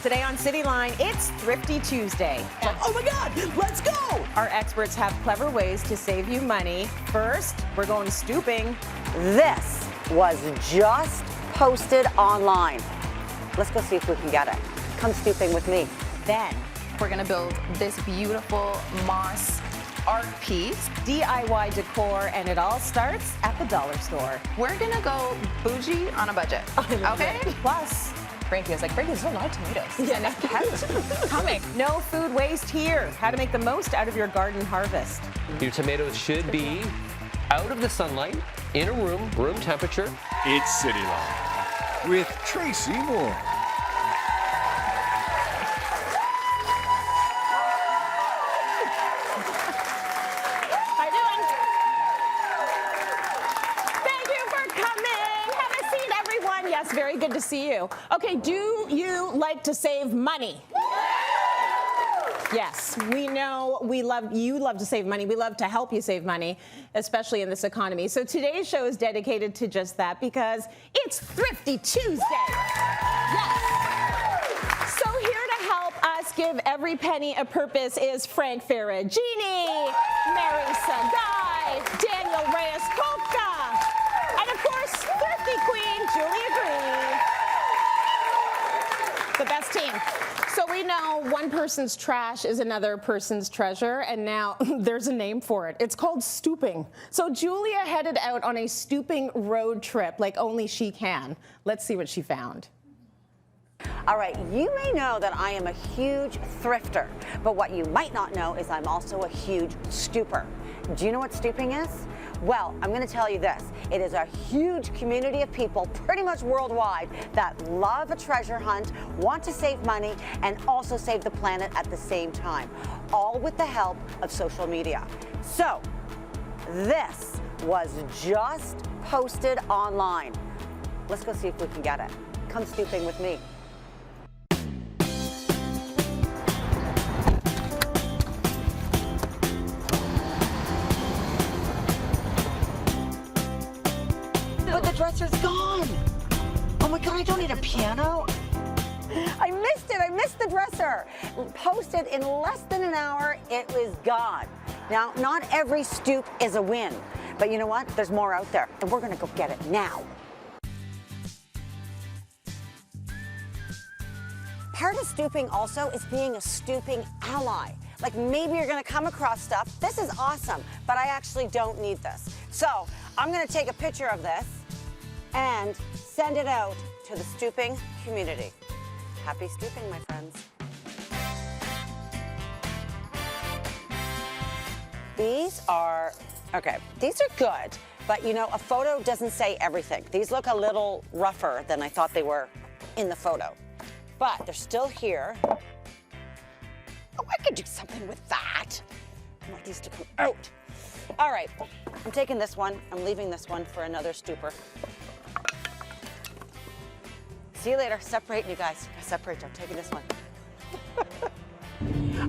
Today on Cityline, it's Thrifty Tuesday. Oh my God, let's go! Our experts have clever ways to save you money. First, we're going stooping. This was just posted online. Let's go see if we can get it. Come stooping with me. Then we're gonna build this beautiful moss art piece. DIY decor, and it all starts at the dollar store. We're gonna go bougie on a budget, okay? Plus, Frankie was like, Frankie, there's a lot of tomatoes. And it kept coming. no food waste here. How to make the most out of your garden harvest. Your tomatoes should be out of the sunlight, in a room temperature. It's Cityline with Tracy Moore. How you doing? Thank you for coming. Have a seat, everyone. Yes, very good to see you. Okay, do you like to save money? Yes, we know you love to save money. We love to help you save money, especially in this economy. So today's show is dedicated to just that because it's Thrifty Tuesday. Yes. So here to help us give every penny a purpose is Frank Ferragine, Mary Tsegaye, Daniel Reyes Cocka, and of course, Thrifty Queen, Julia Grieve. The best team. So we know one person's trash is another person's treasure, and now there's a name for it. It's called stooping. So Julia headed out on a stooping road trip like only she can. Let's see what she found. All right, you may know that I am a huge thrifter, but what you might not know is I'm also a huge stooper. Do you know what stooping is? Well, I'm going to tell you this. It is a huge community of people pretty much worldwide that love a treasure hunt, want to save money, and also save the planet at the same time, all with the help of social media. So, this was just posted online. Let's go see if we can get it. Come stooping with me. But the dresser's gone. Oh my God, I don't need a piano. I missed it, I missed the dresser. Posted in less than an hour, it was gone. Now, not every stoop is a win, but you know what? There's more out there, and we're gonna go get it now. Part of stooping also is being a stooping ally. Like maybe you're gonna come across stuff, this is awesome, but I actually don't need this. So I'm gonna take a picture of this and send it out to the stooping community. Happy stooping, my friends. These are good, but you know, a photo doesn't say everything. These look a little rougher than I thought they were in the photo, but they're still here. Oh, I could do something with that. I want these to come out. All right, I'm taking this one. I'm leaving this one for another stooper. See you later. Separate, you guys. Separate. I'm taking this one.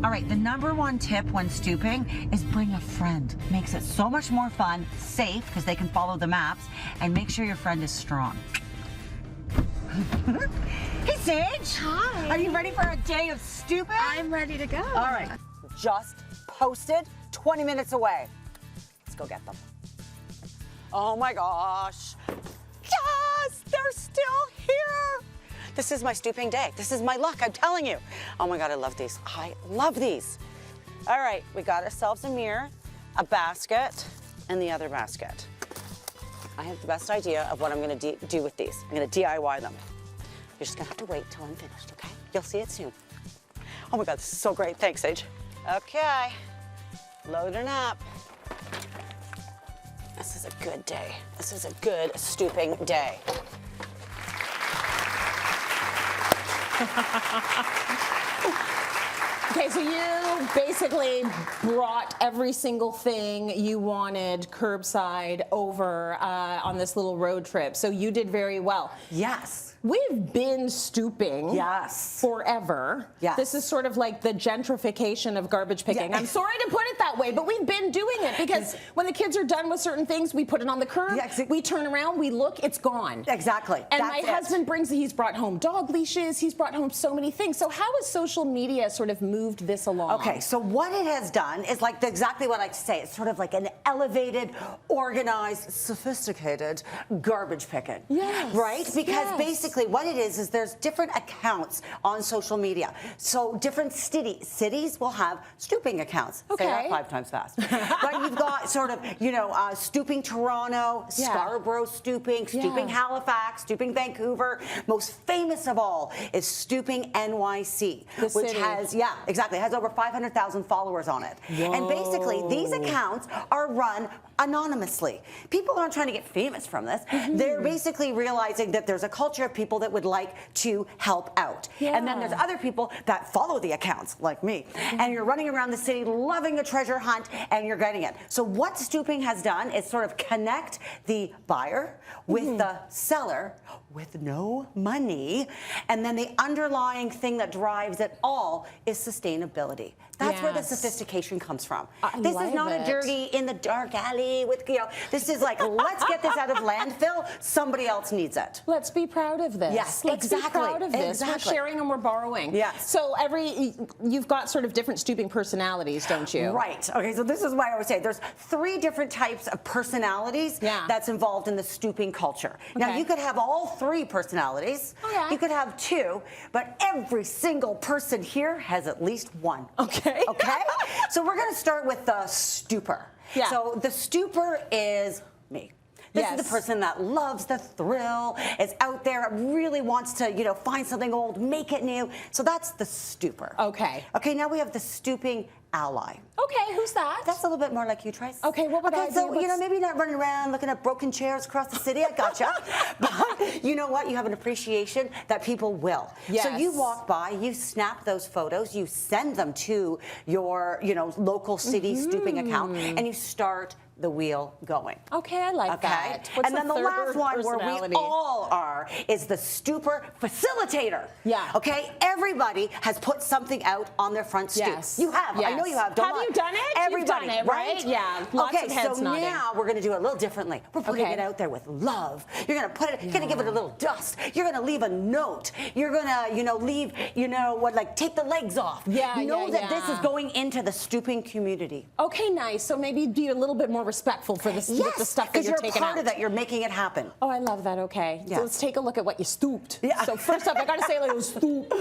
All right, the #1 tip when stooping is bring a friend. Makes it so much more fun, safe, because they can follow the maps, and make sure your friend is strong. Hey, Sage. Hi. Are you ready for a day of stooping? I'm ready to go. All right. Just posted, 20 minutes away. Let's go get them. Oh my gosh. Yes, they're still here. This is my stooping day. This is my luck, I'm telling you. Oh my God, I love these. I love these. All right, we got ourselves a mirror, a basket, and the other basket. I have the best idea of what I'm gonna do with these. I'm gonna DIY them. You're just gonna have to wait till I'm finished, okay? You'll see it soon. Oh my God, this is so great. Thanks, Sage. Okay, loading up. This is a good day. This is a good stooping day. Okay, so you basically brought every single thing you wanted curbside over on this little road trip. So you did very well. Yes. We've been stooping Yes. forever. Yes. This is sort of like the gentrification of garbage picking. Yeah. I'm sorry to put it that way. way, but we've been doing it because when the kids are done with certain things, we put it on the curb, we turn around, we look, it's gone. Exactly. And my husband he's brought home dog leashes, he's brought home so many things. So how has social media sort of moved this along? Okay, so what it has done is like exactly what I like to say. It's sort of like an elevated, organized, sophisticated garbage picking. Yes. Right? Because basically what it is there's different accounts on social media. So different cities will have stooping accounts. Okay. Say that 5 times fast. Right? You've got sort of, stooping Toronto, Scarborough stooping, stooping Halifax, stooping Vancouver. Most famous of all is Stooping NYC, which has, has over 500,000 followers on it. Whoa. And basically, these accounts are run anonymously. People aren't trying to get famous from this. They're basically realizing that there's a culture of people that would like to help out. And then there's other people that follow the accounts, like me. And you're running around the city loving a treasure hunt, and you're getting it. So what Stooping has done is sort of connect the buyer with the seller with no money. And then the underlying thing that drives it all is sustainability. That's where the sophistication comes from. This is not a dirty in the dark alley with, this is like, let's get this out of landfill. Somebody else needs it. Let's be proud of this. Yes, let's be proud of this. Exactly. We're sharing and we're borrowing. Yes. So you've got sort of different stooping personalities, don't you? Right. Okay, so this is why I always say there's 3 different types of personalities that's involved in the stooping culture. Now, you could have all 3 personalities. You could have 2, but every single person here has at least 1. Okay. Okay? So we're going to start with the stooper. So the stooper is me. This is the person that loves the thrill, is out there, really wants to, find something old, make it new. So that's the stooper. Okay. Okay, now we have the stooping ally. Okay, who's that? That's a little bit more like you, Trace. Okay, what would I do? So, maybe not running around looking at broken chairs across the city. I gotcha. But you know what? You have an appreciation that people will. Yes. So you walk by, you snap those photos, you send them to your, local city stooping account, and you start the wheel going. Okay, I like that. What's And then the last one where we all are is the stooper facilitator. Okay, everybody has put something out on their front stoop. You have. I know you have. Have you done it? Everybody, You've done it, right? Yeah. Lots of heads so nodding. now we're going to do it a little differently. We're putting it out there with love. You're going to put it. You're going to give it a little dust. You're going to leave a note. You're going to, leave, take the legs off. Know that this is going into the stooping community. Okay, nice. So maybe be a little bit more respectful for with the stuff that you're taking out. Because you're part of that. You're making it happen. Oh, I love that. Okay. Yes. So let's take a look at what you stooped. So first up, I got to say a little stoop.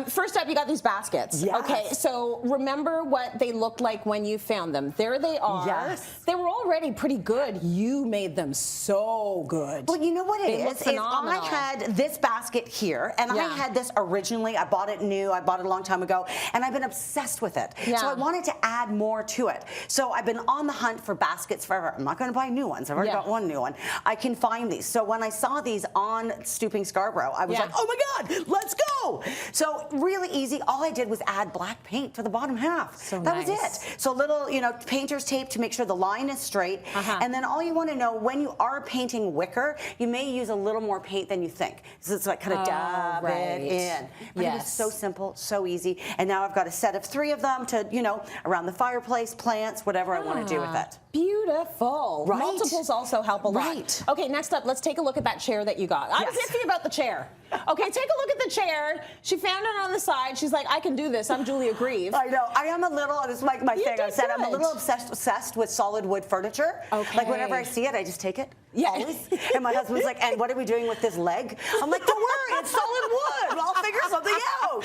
First up, you got these baskets. Okay. So remember what they looked like when you found them. There they are. They were already pretty good. You made them so good. Well, you know what it is? Phenomenal. I had this basket here, and I had this originally. I bought it new. I bought it a long time ago, and I've been obsessed with it. So I wanted to add more to it. So I've been on the hunt for baskets forever. I'm not going to buy new ones. I've already got one new one. I can find these. So when I saw these on Stooping Scarborough, I was like, oh my God, let's go. So really easy. All I did was add black paint to the bottom half. That was it. So little, painter's tape to make sure the line is straight. And then all you want to know, when you are painting wicker, you may use a little more paint than you think. So it's like kind of dab it in. But it was so simple, so easy. And now I've got a set of 3 of them to, around the fireplace, plants, whatever I want to do with it. Beautiful. Right. Multiples also help a lot. Right. Okay, next up, let's take a look at that chair that you got. I was iffy about the chair. Okay, take a look at the chair. She found it on the side. She's like, I can do this. I'm Julia Grieve. I know. I am a little, this is my thing. I said I'm a little obsessed with solid wood furniture. Okay. Like whenever I see it, I just take it. Always. And my husband's like, and what are we doing with this leg? I'm like, don't worry, it's solid wood. I'll figure something out.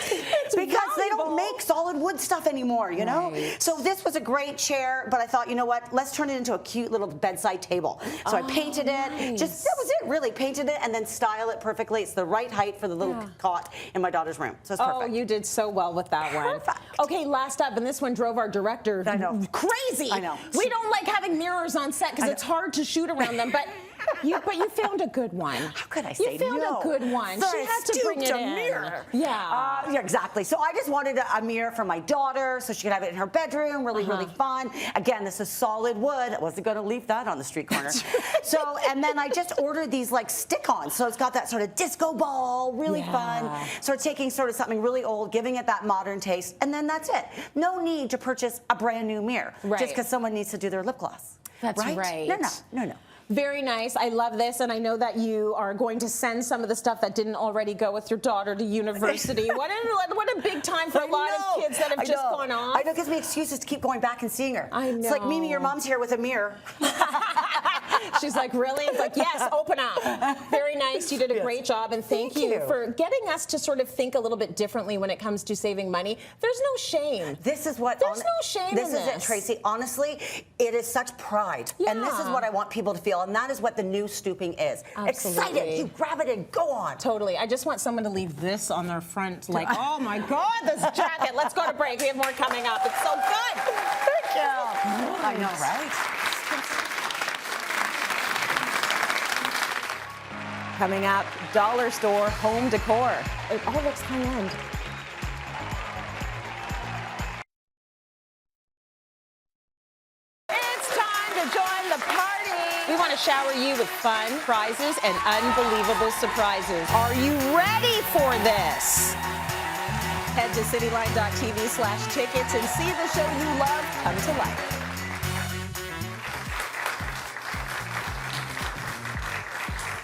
Because they don't make solid wood stuff anymore, So this was a great chair, but I thought, you know what? Let's turn it into a cute little bedside table. So I painted it. Just, that was it, really. Painted it and then style it perfectly. It's the right height for the little cot in my daughter's room. So it's perfect. Oh, you did so well with that one. Perfect. Okay, last up, and this one drove our director crazy. I know. We don't like having mirrors on set because it's hard to shoot around them, but But you found a good one. How could I say no? You found a good one. So She I had to bring it stooped a in. mirror. Yeah. Yeah, exactly. So I just wanted a mirror for my daughter so she could have it in her bedroom. Really fun. Again, this is solid wood. I wasn't going to leave that on the street corner. So, and then I just ordered these like stick-ons. So it's got that sort of disco ball, really fun. So it's taking sort of something really old, giving it that modern taste, and then that's it. No need to purchase a brand new mirror just because someone needs to do their lip gloss. That's right. No. Very nice. I love this, and I know that you are going to send some of the stuff that didn't already go with your daughter to university. What a big time for a lot of kids that have just gone off. I know, it gives me excuses to keep going back and seeing her. I know. It's like, Mimi, your mom's here with a mirror. She's like, really? It's like, yes, open up. Very nice. You did a great job, and thank you for getting us to sort of think a little bit differently when it comes to saving money. There's no shame. This is what. There's no shame in this. This is it, Tracy. Honestly, it is such pride, and this is what I want people to feel, and that is what the new stooping is. Absolutely. Excited. You grab it and go on. Totally. I just want someone to leave this on their front, like, oh my God, this jacket. Let's go to break. We have more coming up. It's so good. Thank you. I know, right? Coming up, dollar store home decor. It all looks high-end. It's time to join the party. We want to shower you with fun, prizes, and unbelievable surprises. Are you ready for this? Head to cityline.tv/tickets and see the show you love come to life.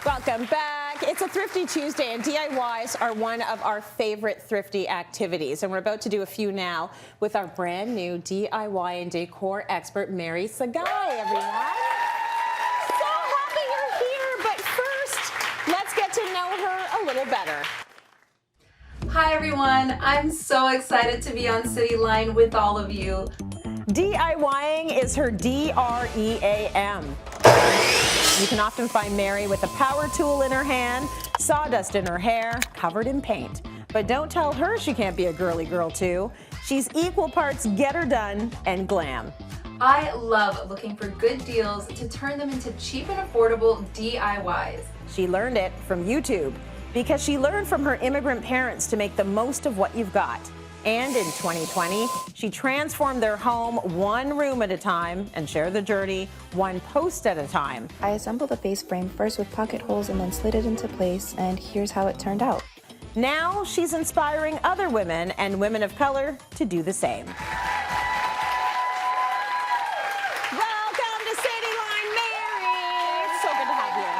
Welcome back. It's a Thrifty Tuesday, and DIYs are one of our favorite thrifty activities. And we're about to do a few now with our brand new DIY and decor expert, Mary Tsegaye, everyone. So happy you're here, but first, let's get to know her a little better. Hi everyone, I'm so excited to be on Cityline with all of you. DIYing is her DREAM. You can often find Mary with a power tool in her hand, sawdust in her hair, covered in paint. But don't tell her she can't be a girly girl too. She's equal parts get her done and glam. I love looking for good deals to turn them into cheap and affordable DIYs. She learned it from YouTube because she learned from her immigrant parents to make the most of what you've got. And in 2020, she transformed their home one room at a time and shared the journey one post at a time. I assembled a base frame first with pocket holes and then slid it into place, and here's how it turned out. Now she's inspiring other women and women of color to do the same. Welcome to Cityline, Mary. It's so good to have you.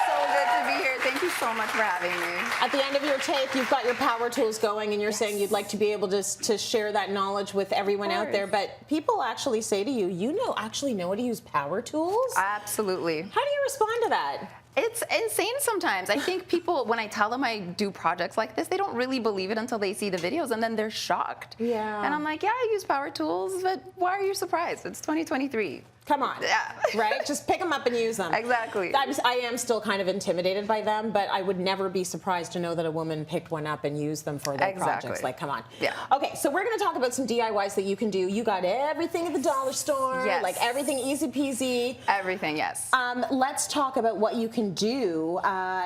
So good to be here. Thank you so much for having me. At the end of your tape, you've got your power tools going, and you're saying you'd like to be able to share that knowledge with everyone out there. But people actually say to you, actually know how to use power tools? Absolutely. How do you respond to that? It's insane sometimes. I think people, when I tell them I do projects like this, they don't really believe it until they see the videos, and then they're shocked. Yeah. And I'm like, yeah, I use power tools, but why are you surprised? It's 2023. Come on. Yeah. Right? Just pick them up and use them. Exactly. I am still kind of intimidated by them, but I would never be surprised to know that a woman picked one up and used them for their projects. Like, come on. Yeah. Okay, so we're going to talk about some DIYs that you can do. You got everything at the dollar store. Yes. Like everything easy peasy. Everything, yes. Let's talk about what you can do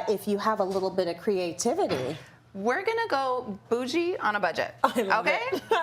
if you have a little bit of creativity. We're gonna go bougie on a budget. Okay?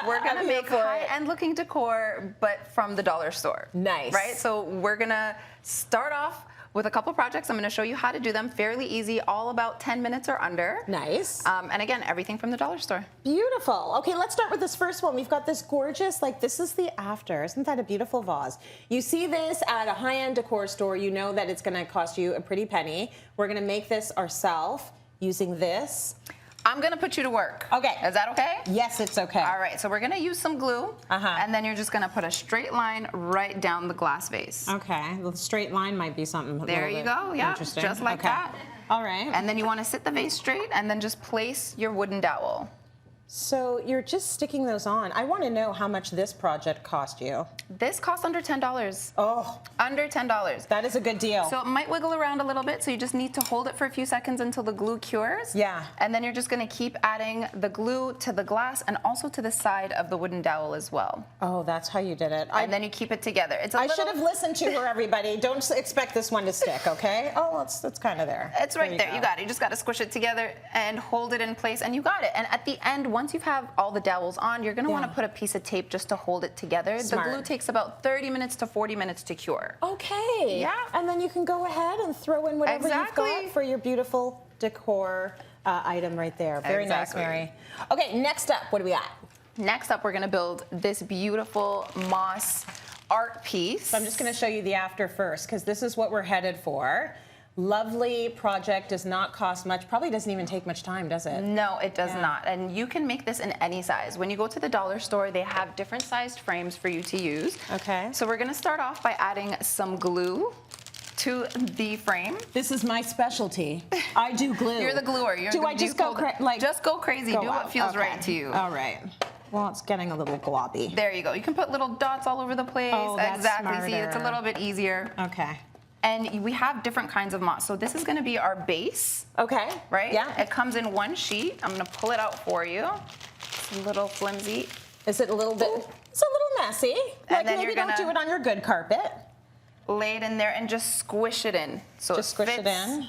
We're gonna make high-end looking decor, but from the dollar store. Nice. Right? So we're gonna start off with a couple projects. I'm gonna show you how to do them. Fairly easy, all about 10 minutes or under. Nice. And again, everything from the dollar store. Beautiful. Okay, let's start with this first one. We've got this gorgeous, this is the after. Isn't that a beautiful vase? You see this at a high-end decor store, you know that it's gonna cost you a pretty penny. We're gonna make this ourselves using this. I'm gonna put you to work. Okay. Is that okay? Yes, it's okay. All right, so we're gonna use some glue, and then you're just gonna put a straight line right down the glass vase. Okay, the straight line might be something There you go, yeah, interesting. just like that. All right. And then you wanna sit the vase straight, and then just place your wooden dowel. So you're just sticking those on. I want to know how much this project cost you. This costs under $10. Oh, Under $10. that is a good deal. So it might wiggle around a little bit, so you just need to hold it for a few seconds until the glue cures. Yeah. And then you're just gonna keep adding the glue to the glass and also to the side of the wooden dowel as well. Oh, that's how you did it. And then you keep it together. It's a I little, should have listened to her, everybody. Don't expect this one to stick, okay? Oh, it's kind of there. It's right there. You got it. You just got to squish it together and hold it in place, and you got it. And at the end, once you have all the dowels on, you're going to want to put a piece of tape just to hold it together. Smart. The glue takes about 30 minutes to 40 minutes to cure. Okay. Yeah. And then you can go ahead and throw in whatever Exactly. you've got for your beautiful decor item right there. Very Exactly. nice, Mary. Okay, next up, what do we got? Next up, we're going to build this beautiful moss art piece. So I'm just going to show you the after first, because this is what we're headed for. Lovely project, does not cost much, probably doesn't even take much time, does it? No, it does not. And you can make this in any size. When you go to the dollar store, they have different sized frames for you to use. Okay. So we're going to start off by adding some glue to the frame. This is my specialty. I do glue. You're the gluer. Do I just go just go crazy? go Do what out? feels Okay. right to you. All right. Well, it's getting a little globby. There you go. You can put little dots all over the place. Oh, that's exactly. See, it's a smarter. little bit easier. Okay. And we have different kinds of moss. So this is going to be our base, Okay. right? Yeah. It comes in one sheet. I'm going to pull it out for you. It's a little flimsy. Is it a little bit? It's a little messy. Like then maybe you're don't gonna- do it on your good carpet. Lay it in there and just squish it in. So Just it squish fits it in.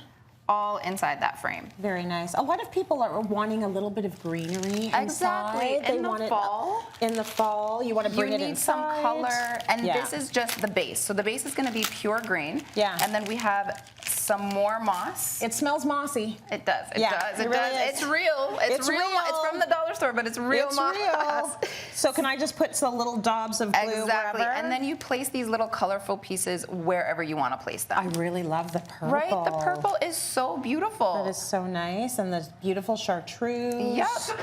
all inside that frame. Very nice. A lot of people are wanting a little bit of greenery Exactly. inside. In the want fall. In the fall, you want to bring You it need inside. some color, and Yeah. this is just the base. So the base is going to be pure green. Yeah. And then we have some more moss. It smells mossy. It does. It Yeah, does. it It really does. is. It's real. It's real. real. It's from the dollar store, but it's real It's moss. real. So can I just put some little daubs of glue Exactly. wherever? And then you place these little colorful pieces wherever you want to place them. I really love the purple. Right? The purple is so beautiful. That is so nice, and the beautiful chartreuse. Yep.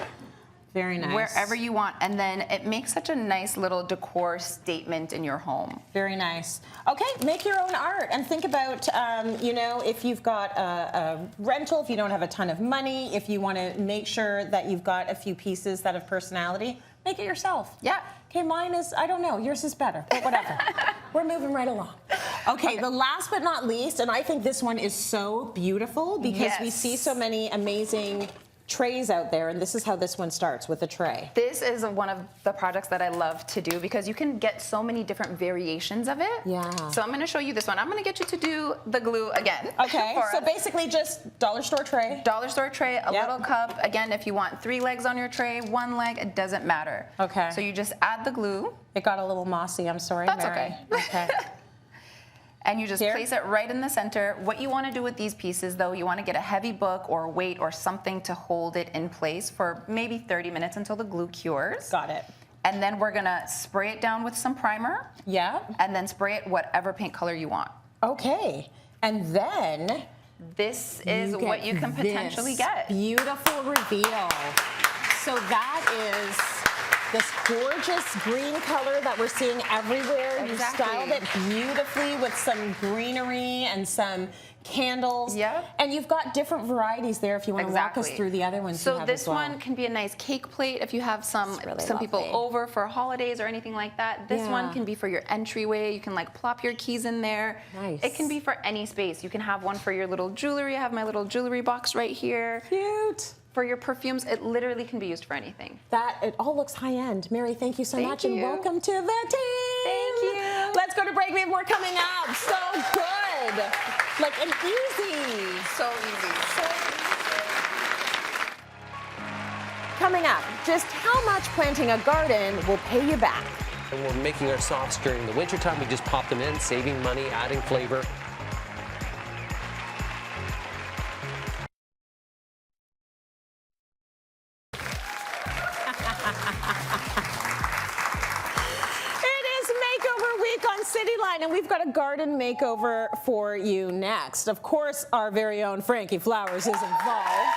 Very nice. Wherever you want. And then it makes such a nice little decor statement in your home. Very nice. Okay, make your own art and think about, you know, if you've got a rental, if you don't have a ton of money, if you want to make sure that you've got a few pieces that have personality, make it yourself. Yeah. Okay, mine is, I don't know, yours is better, but whatever. We're moving right along. Okay, the last but not least, and I think this one is so beautiful because we Yes. see so many amazing trays out there, and this is how this one starts, with a tray. This is one of the projects that I love to do because you can get so many different variations of it. Yeah. So I'm going to show you this one. I'm going to get you to do the glue again. Okay, for so us. basically just dollar store tray. Dollar store tray, a Yep. little cup. Again, if you want 3 legs on your tray, 1 leg, it doesn't matter. Okay. So you just add the glue. It got a little mossy, I'm sorry, That's Mary. okay. Okay. And you just Here? place it right in the center. What you want to do with these pieces, though, you want to get a heavy book or a weight or something to hold it in place for maybe 30 minutes until the glue cures. Got it. And then we're going to spray it down with some primer. Yeah. And then spray it whatever paint color you want. Okay. And then This is what you can potentially get. Beautiful reveal. So that is this gorgeous green color that we're seeing everywhere. You Exactly. styled it beautifully with some greenery and some candles. Yep. And you've got different varieties there if you want to walk us through the other ones you So have this as well. one can be a nice cake plate if you have some really people lovely. over for holidays or anything like that. This one Yeah. can be for your entryway. You can like plop your keys in there. Nice. It can be for any space. You can have one for your little jewelry. I have my little jewelry box right here. Cute. For your perfumes, it literally can be used for anything. It all looks high end. Mary, thank you so Thank much, and you. welcome to the team. Thank you. Let's go to break. We have more coming up. So good. Like an easy. So easy. Coming up, just how much planting a garden will pay you back. And we're making our softs during the wintertime. We just pop them in, saving money, adding flavor. It is makeover week on Cityline, and we've got a garden makeover for you next. Of course, our very own Frankie Flowers is involved.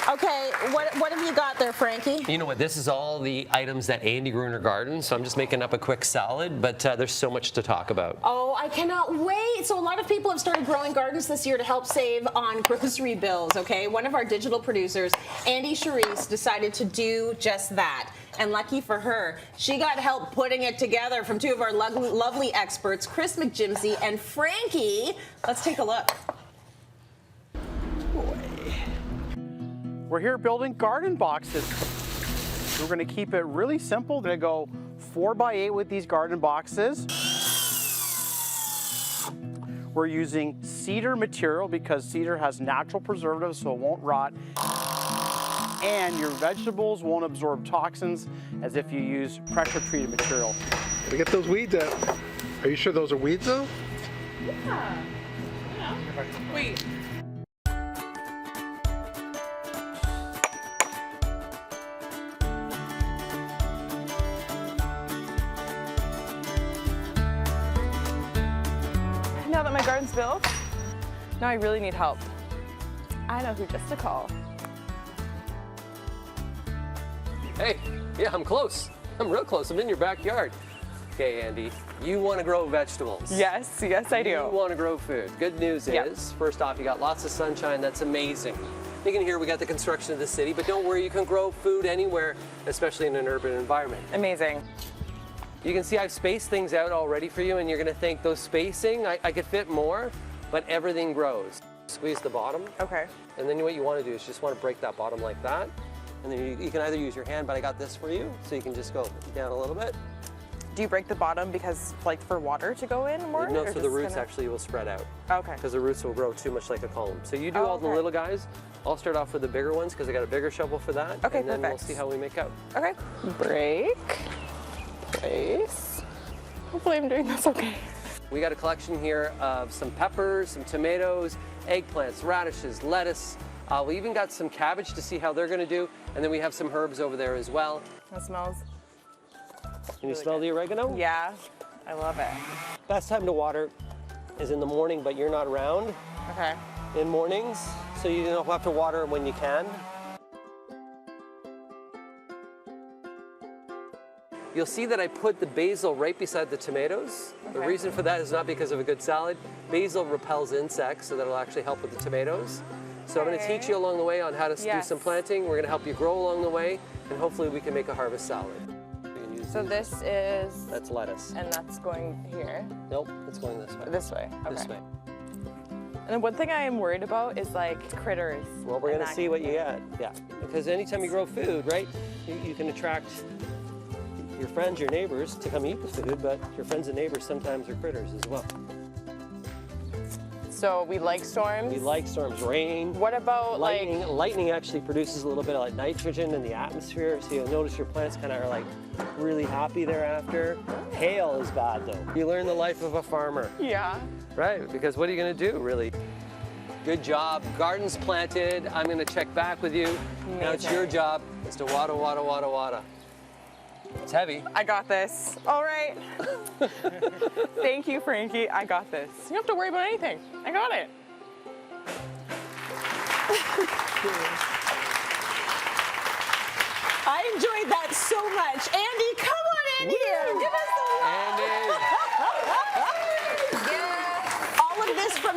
Okay, what have you got there, Frankie? You know what? This is all the items that Andy grew in her garden, so I'm just making up a quick salad, but there's so much to talk about. Oh, I cannot wait. So a lot of people have started growing gardens this year to help save on grocery bills, okay? One of our digital producers, Andy Charisse, decided to do just that. And lucky for her, she got help putting it together from two of our lovely experts, Chris McJimsey and Frankie. Let's take a look. We're here building garden boxes. We're going to keep it really simple. We're going to go 4x8 with these garden boxes. We're using cedar material because cedar has natural preservatives so it won't rot. And your vegetables won't absorb toxins as if you use pressure treated material. Gotta get those weeds out. Are you sure those are weeds though? Yeah. Wait. Now that my garden's built, now I really need help. I know who just to call. Hey, yeah, I'm close. I'm real close. I'm in your backyard. Okay, Andy, you want to grow vegetables. Yes, yes I do. You want to grow food. Good news is, first off, you got lots of sunshine. That's amazing. You can hear we got the construction of the city, but don't worry, you can grow food anywhere, especially in an urban environment. Amazing. You can see I've spaced things out already for you, and you're going to think those spacing, I could fit more, but everything grows. Squeeze the bottom. Okay. And then what you want to do is just want to break that bottom like that. And then you can either use your hand, but I got this for you, so you can just go down a little bit. Do you break the bottom because, like, for water to go in more? No, so the roots actually will spread out. Okay. Because the roots will grow too much like a column. So you do all the little guys. I'll start off with the bigger ones because I got a bigger shovel for that. Okay, and then perfect. we'll see how we make out. Okay. Break. Place. Hopefully I'm doing this okay. We got a collection here of some peppers, some tomatoes, eggplants, radishes, lettuce. We even got some cabbage to see how they're going to do. And then we have some herbs over there as well. That smells. Can you smell the oregano? Yeah, I love it. Best time to water is in the morning, but you're not around Okay. in mornings, so you don't have to water when you can. You'll see that I put the basil right beside the tomatoes. The reason for that is not because of a good salad. Basil repels insects, so that'll actually help with the tomatoes. So I'm going to teach you along the way on how to do some planting. We're going to help you grow along the way, and hopefully we can make a harvest salad. So this is... That's lettuce. And that's going here? Nope, it's going this way. This way, okay. This way. And then one thing I am worried about is, like, critters. Well, we're going to see what you get. Yeah, because anytime you grow food, right, you can attract your friends, your neighbors to come eat the food, but your friends and neighbors sometimes are critters as well. So we like storms? We like storms, rain. What about lightning? like... Lightning actually produces a little bit of like nitrogen in the atmosphere, so you'll notice your plants kind of are like really happy thereafter. Hail is bad though. You learn the life of a farmer. Yeah. Right, because what are you gonna do really? Good job, garden's planted. I'm gonna check back with you. Amazing. Now it's your job. It's to water, water, water, water. It's heavy. I got this. All right. Thank you, Frankie. I got this. You don't have to worry about anything. I got it. I enjoyed that so much. Andy, come on in here. Give us the love. All of this from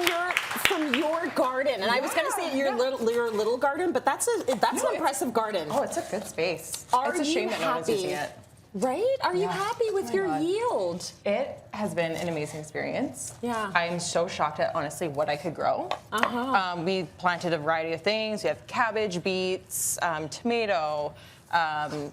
your garden. And I was going to say your little garden, but that's an impressive garden. Oh, it's a good space. Are it's a shame you that no one's using happy? it. Right? Are you happy with your yield? It has been an amazing experience. Yeah. I'm so shocked at honestly what I could grow. We planted a variety of things. We have cabbage, beets, tomato, a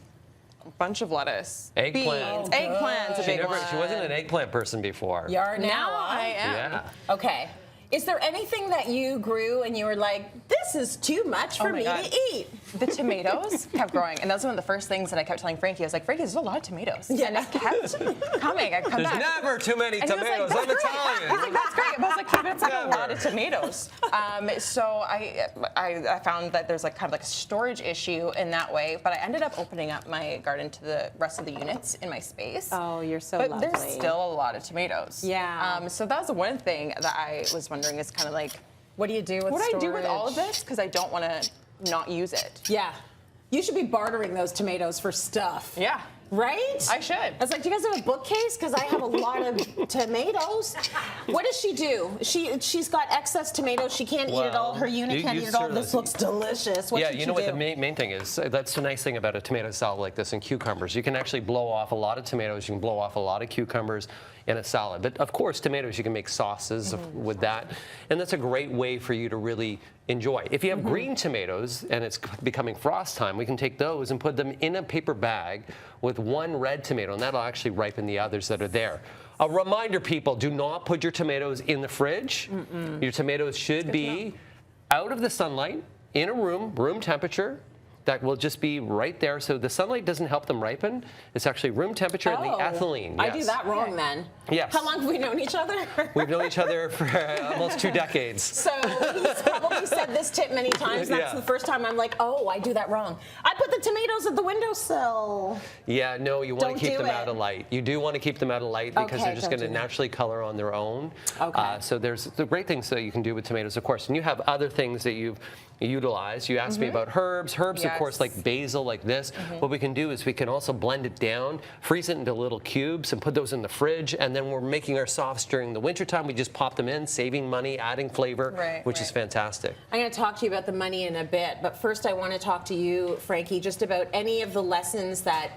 bunch of lettuce. Eggplant. Beans, eggplant's a big one. She wasn't an eggplant person before. You are Now I am. Yeah. Okay. Is there anything that you grew and you were like, this is too much for me to eat? The tomatoes kept growing, and that was one of the first things that I kept telling Frankie. I was like, Frankie, there's a lot of tomatoes. Yeah. And it kept coming. I'd come There's back. never too many And he was like, tomatoes. I'm "That's great." Italian. He's like, that's great. But I was like, yeah, but it's like a Never. lot of tomatoes. So I found that there's like kind of like a storage issue in that way, but I ended up opening up my garden to the rest of the units in my space. Oh, you're so but lovely. there's still a lot of tomatoes. Yeah. So that was one thing that I was wondering is kind of like, what do you do with what do I do with storage? all of this? Because I don't want to not use it. Yeah. You should be bartering those tomatoes for stuff. Yeah. Right? I should. I was like, do you guys have a bookcase? Because I have a lot of tomatoes. What does she do? She's got excess tomatoes. She can't eat it all. Her unit can't eat it all. This looks delicious. What should you know she what do? the main thing is? That's the nice thing about a tomato salad like this and cucumbers. You can actually blow off a lot of tomatoes. You can blow off a lot of cucumbers in a salad. But of course, tomatoes, you can make sauces with that. And that's a great way for you to really enjoy. If you have green tomatoes and it's becoming frost time, we can take those and put them in a paper bag with one red tomato, and that'll actually ripen the others that are there. A reminder, people, do not put your tomatoes in the fridge. Your tomatoes should be out of the sunlight, in a room temperature. That will just be right there. So the sunlight doesn't help them ripen. It's actually room temperature and the ethylene. I do that wrong then. Yes. How long have we known each other? We've known each other for almost 2 decades. So he's probably said this tip many times. That's the first time I'm like, oh, I do that wrong. I put the tomatoes at the windowsill. Yeah, no, you want to keep them out of light. You do want to keep them out of light because they're just going to naturally color on their own. Okay. So there's the great things that you can do with tomatoes, of course. And you have other things that you've utilized. You asked me about herbs. Herbs, of course, like basil, like this. What we can do is we can also blend it down, freeze it into little cubes, and put those in the fridge. And then we're making our softs during the wintertime. We just pop them in, saving money, adding flavor, which is fantastic. I'm going to talk to you about the money in a bit, but first I want to talk to you, Frankie, just about any of the lessons that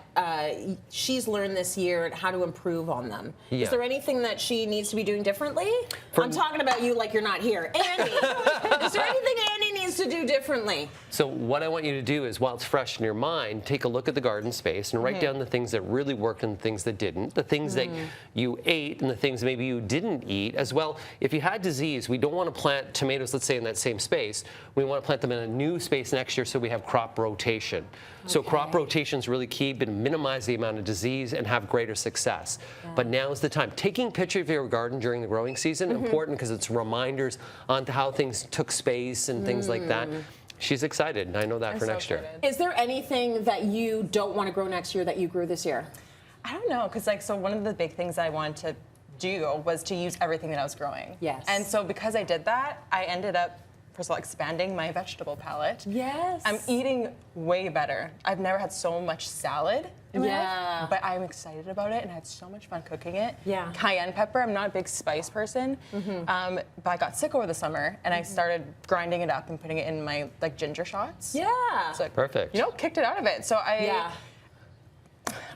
she's learned this year and how to improve on them. Is there anything that she needs to be doing differently? I'm talking about you like you're not here. Andy, is there anything Andy needs to do differently? So what I want you to do is, while it's fresh in your mind, take a look at the garden space and write down the things that really worked and the things that didn't, the things that you ate and the things maybe you didn't eat as well. If you had disease, we don't want to plant tomatoes, let's say, in that same space. We want to plant them in a new space next year so we have crop rotation. So crop rotation is really key, but minimize the amount of disease and have greater success. But now is the time. Taking pictures of your garden during the growing season, important because it's reminders on how things took space and things like that. She's excited, and I know that for next year. Is there anything that you don't want to grow next year that you grew this year? I don't know, because so one of the big things I wanted to do was to use everything that I was growing. Yes. And so because I did that, I ended up, first of all, expanding my vegetable palette. Yes. I'm eating way better. I've never had so much salad in my life, but I'm excited about it and I had so much fun cooking it. Yeah. Cayenne pepper, I'm not a big spice person, but I got sick over the summer and I started grinding it up and putting it in my ginger shots. Yeah. So perfect. Kicked it out of it. So I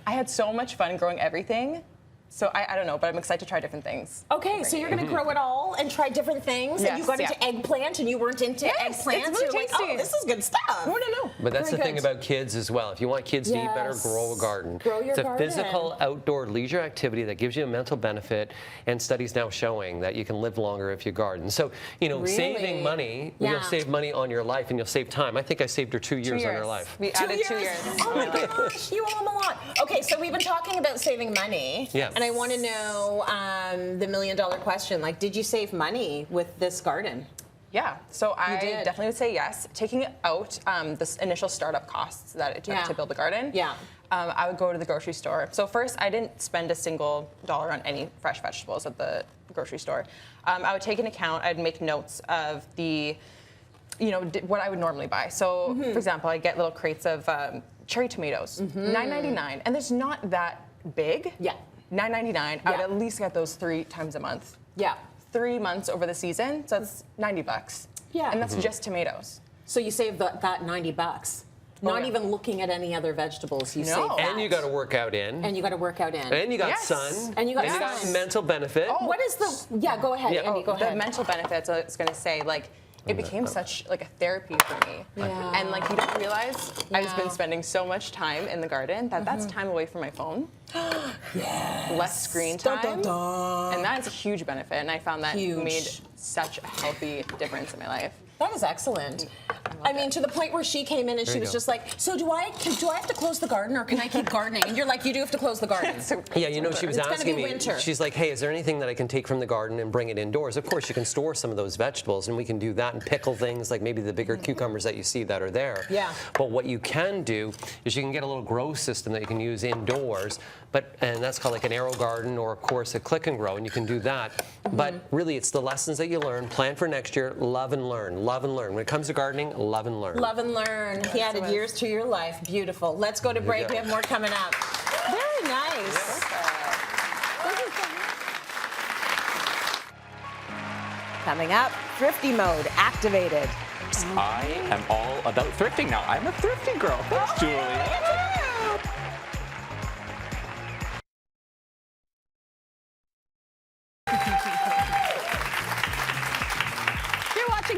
had so much fun growing everything. So I don't know, but I'm excited to try different things. Okay, so you're going to grow it all and try different things. Yes, and you got into eggplant and you weren't into eggplant. It's really You're like, oh, this is good stuff. I want to know. But that's the thing about kids as well. If you want kids to eat better, grow a garden. Grow your garden. garden. It's a physical, outdoor, leisure activity that gives you a mental benefit, and studies now showing that you can live longer if you garden. So, saving money, you'll save money on your life and you'll save time. I think I saved her 2 years on her life. We added 2 years. Oh my gosh, you owe them a lot. Okay, so we've been talking about saving money. Yes. And I want to know the $1 million question. Did you save money with this garden? Yeah, so I definitely would say yes. Taking out the initial startup costs that it took to build the garden, I would go to the grocery store. So first, I didn't spend a single dollar on any fresh vegetables at the grocery store. I would take an account, I'd make notes of the, what I would normally buy. So for example, I'd get little crates of cherry tomatoes, $9.99, and there's not that big. Yeah. $9.99. I would at least get those 3 times a month. Yeah. 3 months over the season, so that's $90. Yeah. And that's just tomatoes. So you saved that $90. Not even looking at any other vegetables. You saved that. And you got to work out in. And you got to work out in. And you got sun. And you got mental benefit. Oh, what is the? Yeah, go ahead, Andy. Go ahead. The mental benefits. I was going to say, it became such a therapy for me. Yeah. And you don't realize I've been spending so much time in the garden that that's time away from my phone. Less screen time. Dun, dun, dun. And that is a huge benefit. And I found that made such a healthy difference in my life. That is excellent. I mean, to the point where she came in and she was just like, so do I have to close the garden or can I keep gardening? And you're like, you do have to close the garden. Yeah, she was asking me, she's like, hey, is there anything that I can take from the garden and bring it indoors? Of course, you can store some of those vegetables and we can do that and pickle things like maybe the bigger cucumbers that you see that are there. Yeah. But what you can do is you can get a little grow system that you can use indoors, and that's called an arrow garden or, of course, a click and grow, and you can do that. But really, it's the lessons that that you learn, plan for next year, love and learn, love and learn. When it comes to gardening, love and learn. Love and learn. He added years to your life. Beautiful. Let's go to break. We have more coming up. Very nice. Coming up, thrifty mode activated. I am all about thrifting now. I'm a thrifty girl. Thanks, Julie.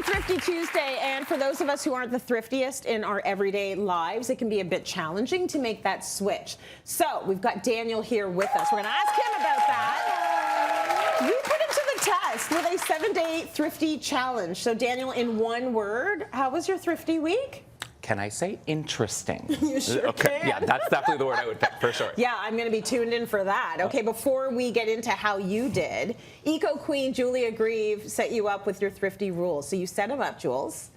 Thrifty Tuesday, and for those of us who aren't the thriftiest in our everyday lives, it can be a bit challenging to make that switch. So we've got Daniel here with us. We're going to ask him about that. You put him to the test with a 7-day thrifty challenge. So Daniel, in one word, how was your thrifty week? Can I say interesting? You sure can. Yeah, that's definitely the word I would pick, for sure. Yeah, I'm going to be tuned in for that. Okay, before we get into how you did, Eco Queen Julia Grieve set you up with your thrifty rules. So you set them up, Jules.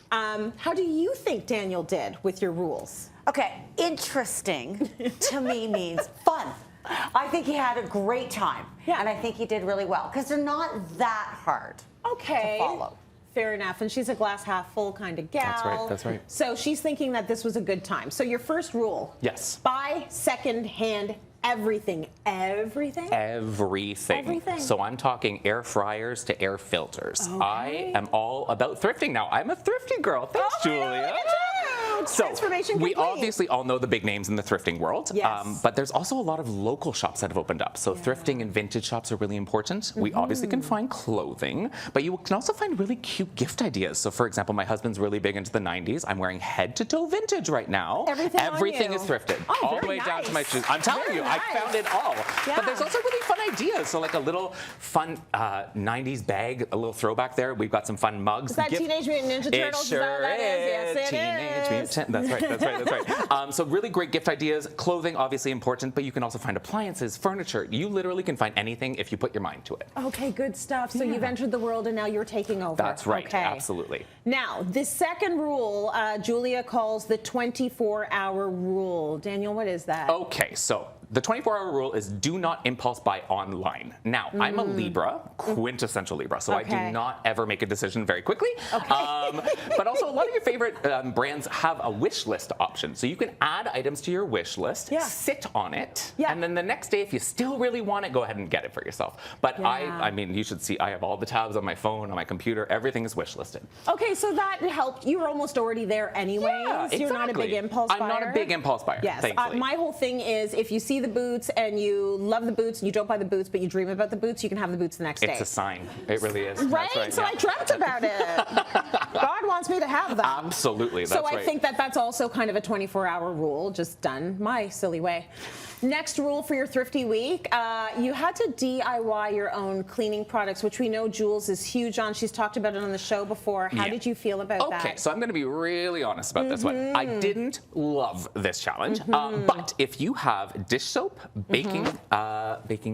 How do you think Daniel did with your rules? Okay, interesting to me means fun. I think he had a great time. Yeah. And I think he did really well because they're not that hard to follow. Fair enough. And she's a glass half full kind of gal. That's right. That's right. So she's thinking that this was a good time. So your first rule. Yes. Buy second-hand everything. Everything? Everything. So I'm talking air fryers to air filters. Okay. I am all about thrifting now. I'm a thrifty girl. Thanks, Julia. So we obviously all know the big names in the thrifting world, but there's also a lot of local shops that have opened up. So thrifting and vintage shops are really important. We obviously can find clothing, but you can also find really cute gift ideas. So for example, my husband's really big into the 90s. I'm wearing head-to-toe vintage right now. Everything is thrifted, all the way down to my shoes. I'm telling you, I found it all. Yeah. But there's also really fun ideas. So like a little fun 90s bag, a little throwback there. We've got some fun mugs. Is that Teenage Mutant Ninja Turtles? It sure is. Yes, it Teenage Mutant. That's right. So really great gift ideas. Clothing, obviously important, but you can also find appliances, furniture. You literally can find anything if you put your mind to it. Okay, good stuff. So you've entered the world and now you're taking over. That's right. Okay. Absolutely. Now, the second rule, Julia calls the 24-hour rule. Daniel, what is that? Okay, so the 24-hour rule is do not impulse buy online. Now, I'm a Libra, quintessential Libra, so I do not ever make a decision very quickly. But also, a lot of your favorite brands have a wish list option. So you can add items to your wish list, sit on it, and then the next day, if you still really want it, go ahead and get it for yourself. But I mean, you should see, I have all the tabs on my phone, on my computer, everything is wish listed. Okay, so that helped. You were almost already there anyway. Yeah, exactly. You're not a big impulse buyer. I'm not a big impulse buyer, thankfully. My whole thing is if you see the boots and you love the boots and you don't buy the boots but you dream about the boots, you can have the boots the next day. It's a sign. It really is. Right? So I dreamt about it. God wants me to have them. Absolutely. That's so I think that's also kind of a 24-hour rule, just done my silly way. Next rule for your thrifty week, you had to DIY your own cleaning products, which we know Jules is huge on. She's talked about it on the show before. How did you feel about that? Okay, so I'm going to be really honest about this one. I didn't love this challenge, but if you have dish soap, baking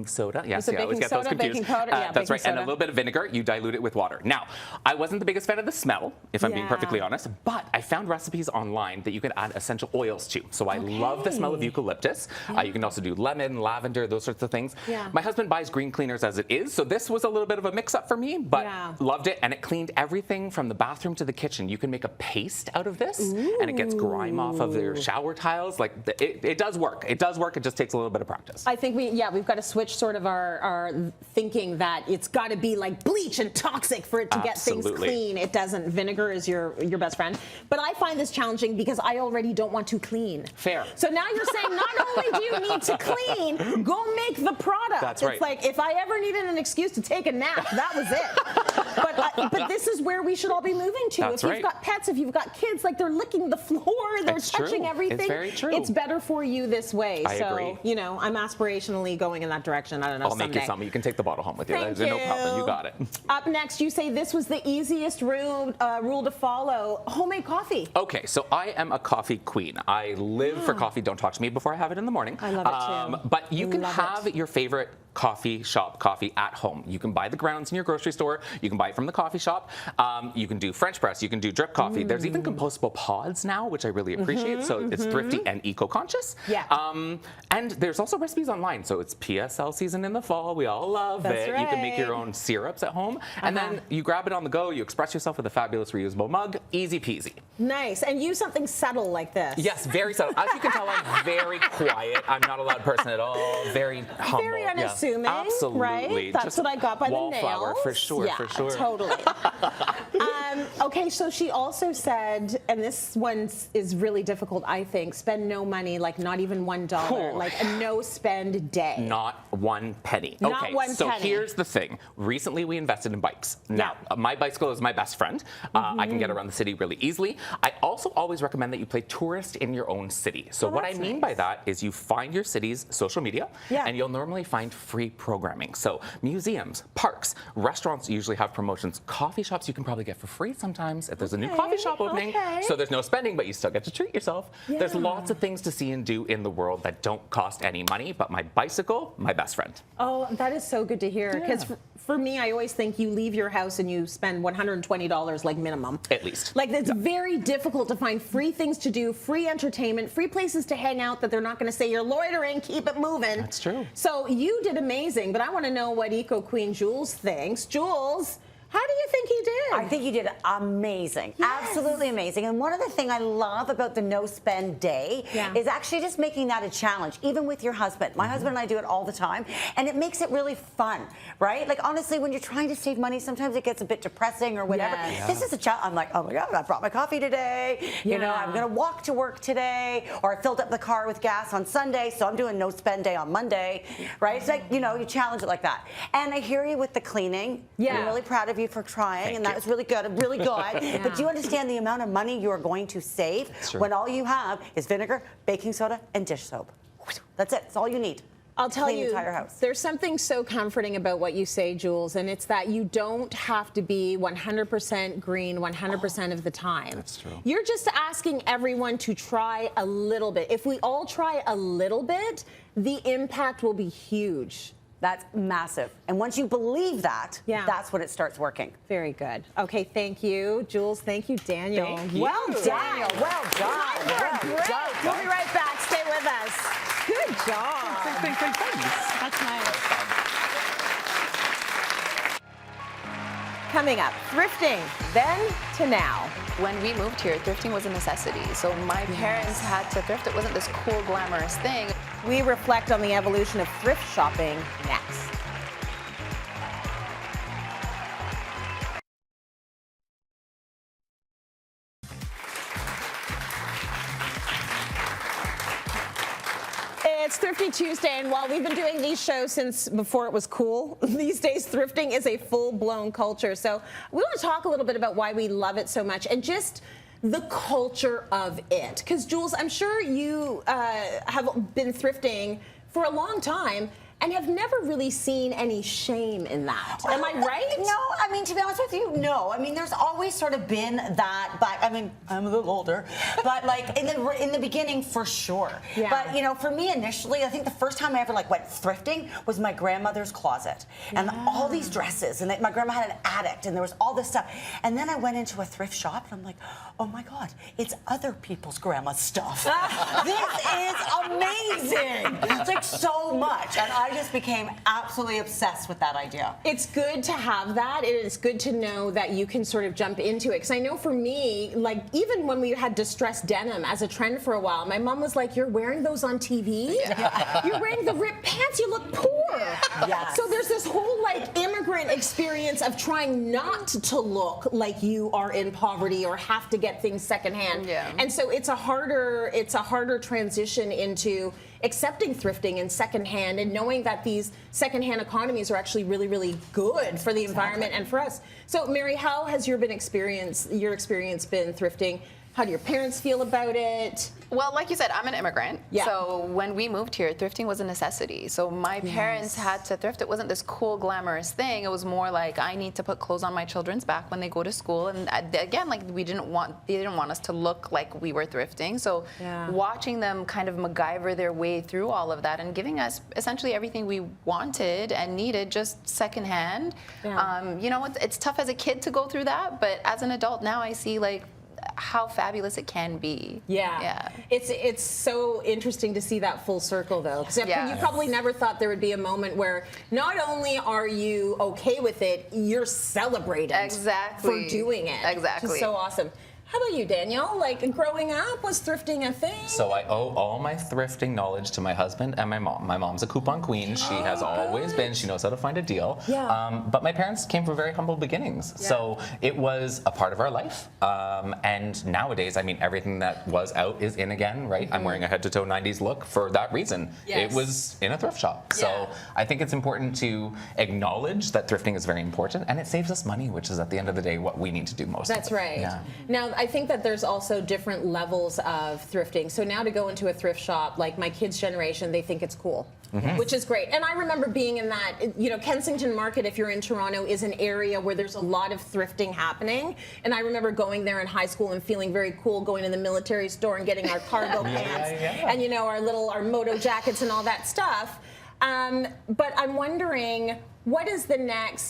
soda, yes, I always get those confused. Baking powder, that's right, and a little bit of vinegar, you dilute it with water. Now, I wasn't the biggest fan of the smell, if I'm being perfectly honest, but I found recipes online that you can add essential oils to. So I love the smell of eucalyptus. You can also do lemon, lavender, those sorts of things. My husband buys green cleaners as it is, so this was a little bit of a mix-up for me, but loved it, and it cleaned everything from the bathroom to the kitchen. You can make a paste out of this, and it gets grime off of your shower tiles. Like, it does work. It does work. It just takes a little bit of practice. I think we've got to switch sort of our thinking that it's got to be like bleach and toxic for it to get things clean. It doesn't. Vinegar is your best friend. But I find this challenging because I already don't want to clean. Fair. So now you're saying not only do you need to clean, go make the product. That's right. It's like if I ever needed an excuse to take a nap, that was it. But this is where we should all be moving to. That's if you've got pets, if you've got kids, like they're licking the floor, they're touching everything. It's very true. It's better for you this way. I agree. You know, I'm aspirationally going in that direction. I don't know. I'll make you some. You can take the bottle home with you. Thank you. No problem. You got it. Up next, you say this was the easiest rule to follow: homemade coffee. Okay, so I am a coffee queen. I live for coffee. Don't talk to me before I have it in the morning. I love it too. But you can have your favorite coffee shop coffee at home. You can buy the grounds in your grocery store. You can buy it from the coffee shop. You can do French press. You can do drip coffee. There's even compostable pods now, which I really appreciate. So it's thrifty and eco-conscious. Yeah. And there's also recipes online. So it's PSL season in the fall. We all love it. Right. You can make your own syrups at home. And then you grab it on the go. You express yourself with a fabulous reusable mug. Easy peasy. Nice. And use something subtle like this. Yes, very subtle. As you can tell, I'm very quiet. I'm not a loud person at all. Very humble. Very unassuming. Yeah. Absolutely. Right? That's just what I got by the nails. Wallflower, for sure, yeah, for sure. Totally. Okay, so she also said, and this one is really difficult, I think, spend no money, like not even $1, like a no spend day. Not one penny. Not okay, one so penny. here's the thing. Recently, we invested in bikes. Now, my bicycle is my best friend. I can get around the city really easily. I also always recommend that you play tourist in your own city. So what I mean by that is you find your city's social media, and you'll normally find free programming. So museums, parks, restaurants usually have promotions. Coffee shops you can probably get for free sometimes if there's a new coffee shop opening. So there's no spending, but you still get to treat yourself. There's lots of things to see and do in the world that don't cost any money, but my bicycle, my best friend. Oh, that is so good to hear. Because for me, I always think you leave your house and you spend $120 like minimum. At least. Like it's very difficult to find free things to do, free entertainment, free places to hang out that they're not going to say you're loitering, keep it moving. That's true. So you did amazing, but I want to know what Eco Queen Jules thinks. Jules, how do you think he did? I think you did amazing. Absolutely amazing. And one of the things I love about the no spend day is actually just making that a challenge, even with your husband. My husband and I do it all the time, and it makes it really fun, right? Like, honestly, when you're trying to save money, sometimes it gets a bit depressing or whatever. This is a challenge. I'm like, oh my God, I brought my coffee today. You know, I'm going to walk to work today, or I filled up the car with gas on Sunday, so I'm doing no spend day on Monday, right? It's like, you know, you challenge it like that. And I hear you with the cleaning. I'm really proud of you for trying, and that was really good, really good. But do you understand the amount of money you are going to save when all you have is vinegar, baking soda, and dish soap? That's it. That's all you need. I'll tell you, entire house. There's something so comforting about what you say, Jules, and it's that you don't have to be 100% green 100% of the time. That's true. You're just asking everyone to try a little bit. If we all try a little bit, the impact will be huge. That's massive. And once you believe that, that's when it starts working. Very good. Okay, thank you. Jules, thank you, Daniel. Thank you. Well done. Well done. Well done. We'll be right back. Stay with us. Good job. Thanks. That's nice. Coming up, thrifting, then to now. When we moved here, thrifting was a necessity. So my parents had to thrift. It wasn't this cool, glamorous thing. We reflect on the evolution of thrift shopping next. It's Thrifty Tuesday, and while we've been doing these shows since before it was cool, these days thrifting is a full-blown culture. So we want to talk a little bit about why we love it so much and just the culture of it. Because, Jules, I'm sure you have been thrifting for a long time and have never really seen any shame in that. Am I right? No, I mean, to be honest with you, no. I mean, there's always sort of been that, but I mean, I'm a little older, but like in the beginning, for sure. But you know, for me initially, I think the first time I ever like went thrifting was my grandmother's closet, and all these dresses, and my grandma had an attic, and there was all this stuff. And then I went into a thrift shop, and I'm like, oh my God, it's other people's grandma's stuff. This is amazing. It's like so much, and I just became absolutely obsessed with that idea. It's good to have that. It is good to know that you can sort of jump into it. Because I know for me, like even when we had distressed denim as a trend for a while, my mom was like, you're wearing those on TV? You're wearing the ripped pants, you look poor. So there's this whole like immigrant experience of trying not to look like you are in poverty or have to get things secondhand. And so it's a harder transition into accepting thrifting and secondhand and knowing that these secondhand economies are actually really, really good for the environment and for us. So, Mary, how has your experience been thrifting? How do your parents feel about it? Well, like you said, I'm an immigrant. Yeah. So when we moved here, thrifting was a necessity. So my parents had to thrift. It wasn't this cool, glamorous thing. It was more like, I need to put clothes on my children's back when they go to school. And again, like they didn't want us to look like we were thrifting. So watching them kind of MacGyver their way through all of that and giving us essentially everything we wanted and needed just secondhand. You know, it's tough as a kid to go through that, but as an adult now, I see like how fabulous it can be. Yeah. It's so interesting to see that full circle though, because you probably never thought there would be a moment where not only are you okay with it, you're celebrated for doing it. Exactly. Which is so awesome. How about you, Daniel? Like, growing up, was thrifting a thing? So I owe all my thrifting knowledge to my husband and my mom. My mom's a coupon queen. She has always been. She knows how to find a deal. But my parents came from very humble beginnings. So it was a part of our life. And nowadays, I mean, everything that was out is in again, right? I'm wearing a head-to-toe 90s look for that reason. It was in a thrift shop. So I think it's important to acknowledge that thrifting is very important, and it saves us money, which is at the end of the day what we need to do most. That's right. Now, I think that there's also different levels of thrifting. So now to go into a thrift shop, like my kids' generation, they think it's cool. Which is great. And I remember being in that, you know, Kensington Market, if you're in Toronto, is an area where there's a lot of thrifting happening. And I remember going there in high school and feeling very cool, going to the military store and getting our cargo pants and, you know, our moto jackets and all that stuff. But I'm wondering, what is the next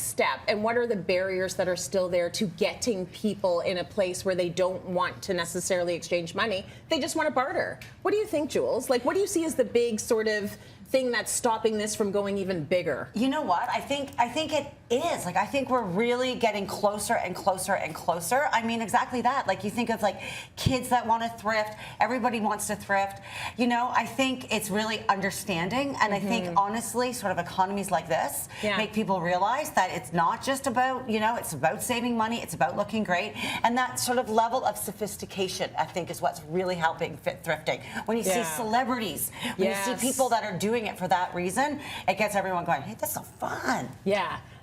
step, and what are the barriers that are still there to getting people in a place where they don't want to necessarily exchange money? They just want to barter. What do you think, Jules? Like, what do you see as the big sort of thing that's stopping this from going even bigger? You know what? I think it is. Like, I think we're really getting closer and closer and closer. I mean, exactly that. Like, you think of like kids that want to thrift. Everybody wants to thrift. You know, I think it's really understanding, and I think honestly, sort of economies like this make people realize that it's not just about, you know, it's about saving money. It's about looking great, and that sort of level of sophistication, I think, is what's really helping fit thrifting. When you see celebrities, when you see people that are doing it for that reason, it gets everyone going, hey, this is so fun.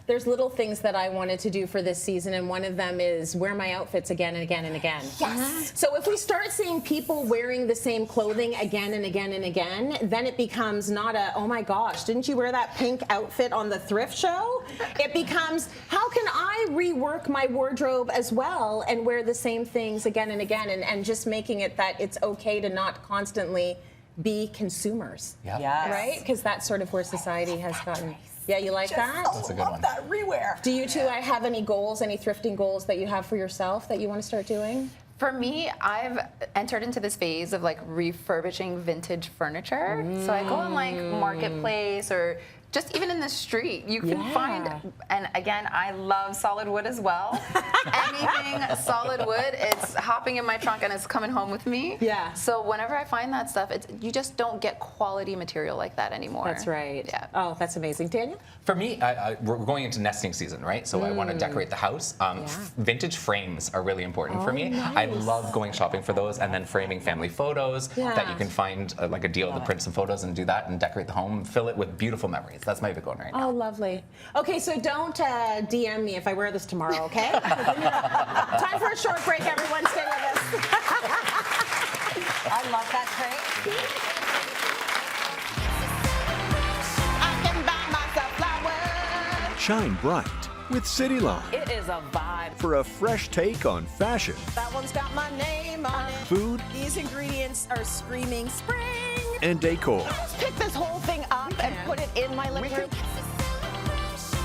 There's little things that I wanted to do for this season, and one of them is wear my outfits again and again and again. So if we start seeing people wearing the same clothing again and again and again, then it becomes not a, oh my gosh, didn't you wear that pink outfit on the thrift show? It becomes, how can I rework my wardrobe as well and wear the same things again and again, and just making it that it's okay to not constantly be consumers, right? Because that's sort of where society has gotten. Yeah, you like that? That's a good one. That rewear. Do you two have any goals, any thrifting goals that you have for yourself that you want to start doing? For me, I've entered into this phase of like refurbishing vintage furniture. So I go on like Marketplace or just even in the street, you can find, and again, I love solid wood as well. Anything solid wood, it's hopping in my trunk and it's coming home with me. So whenever I find that stuff, you just don't get quality material like that anymore. That's right. Oh, that's amazing. Daniel? For me, we're going into nesting season, right? So I want to decorate the house. Vintage frames are really important for me. I love going shopping for those and then framing family photos that you can find like a deal to print some photos and do that and decorate the home, fill it with beautiful memories. That's my big one right now. Oh, lovely. Okay, so don't DM me if I wear this tomorrow, okay? Time for a short break, everyone. Stay with us. I love that trait. I can buy myself flowers. Shine bright with Cityline. It is a vibe. For a fresh take on fashion, That one's got my name on it. food, These ingredients are screaming spring. and decor. Let's pick this whole thing up and put it in my living room.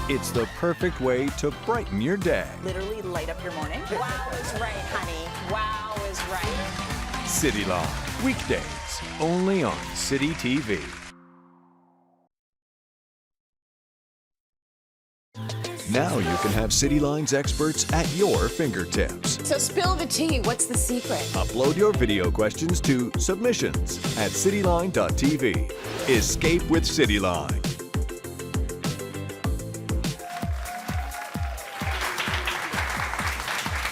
It's the perfect way to brighten your day. Literally light up your morning. Wow is right, honey. Wow is right. Cityline. Weekdays, only on City TV. Now you can have Cityline's experts at your fingertips. So spill the tea. What's the secret? Upload your video questions to submissions at cityline.tv. Escape with Cityline.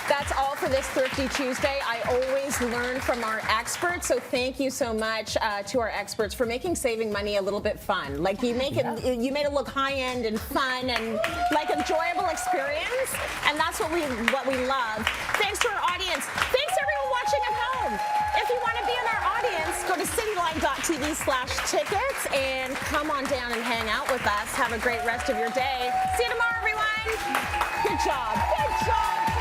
That's all for for this Thrifty Tuesday. I always learn from our experts, so thank you so much to our experts for making saving money a little bit fun. Like you made it look high-end and fun and like enjoyable experience, and that's what we love. Thanks to our audience. Thanks to everyone watching at home. If you want to be in our audience, go to cityline.tv/tickets and come on down and hang out with us. Have a great rest of your day. See you tomorrow, everyone. Good job. Good job.